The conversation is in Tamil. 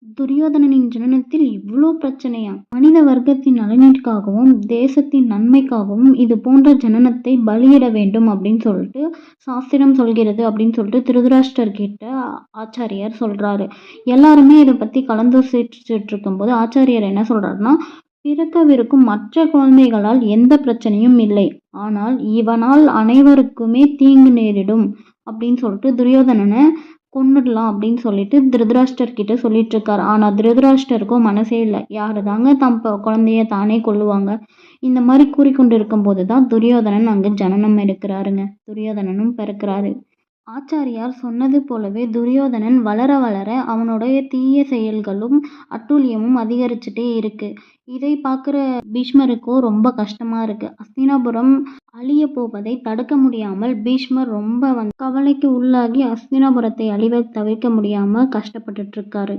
துரியோதனனின் ஜனனத்தில் இவ்ளோ பிரச்சனையா? மனித வர்க்கத்தின் நலனிற்காகவும், தேசத்தின் நன்மைக்காகவும் இது போன்ற ஜனனத்தை பலியிட வேண்டும் அப்படின்னு சொல்லிட்டு சாஸ்திரம் சொல்கிறது அப்படின்னு சொல்லிட்டு திருதராஷ்டிரர் கிட்ட ஆச்சாரியார் சொல்றாரு. எல்லாருமே இதை பத்தி கலந்தோசிச்சுட்டு இருக்கும்போது ஆச்சாரியார் என்ன சொல்றாருன்னா, பிறக்கவிருக்கும் மற்ற குழந்தைகளால் எந்த பிரச்சனையும் இல்லை. ஆனால் இவனால் அனைவருக்குமே தீங்கு நேரிடும் அப்படின்னு சொல்லிட்டு துரியோதனனை கொன்னுடலாம் அப்படின்னு சொல்லிட்டு திருதராஷ்டிரர் கிட்ட சொல்லிட்டு இருக்காரு. ஆனா திருதராஷ்டிரருக்கும் மனசே இல்லை. யாரு தாங்க தம் குழந்தைய தானே கொல்லுவாங்க? இந்த மாதிரி கூறிக்கொண்டு இருக்கும் போதுதான் துரியோதனன் அங்கு ஜனனம் எடுக்கிறாருங்க. துரியோதனனும் பிறக்கிறாரு. ஆச்சாரியார் சொன்னது போலவே துரியோதனன் வளர வளர அவனுடைய தீய செயல்களும் அட்டூழியமும் அதிகரிச்சுட்டே இருக்கு. இதை பார்க்குற பீஷ்மருக்கோ ரொம்ப கஷ்டமா இருக்கு. அஸ்தினாபுரம் அழிய போவதை தடுக்க முடியாமல் பீஷ்மர் ரொம்ப கவலைக்கு உள்ளாகி அஸ்தினாபுரத்தை அழிவை தவிர்க்க முடியாம கஷ்டப்பட்டுட்டு இருக்காரு.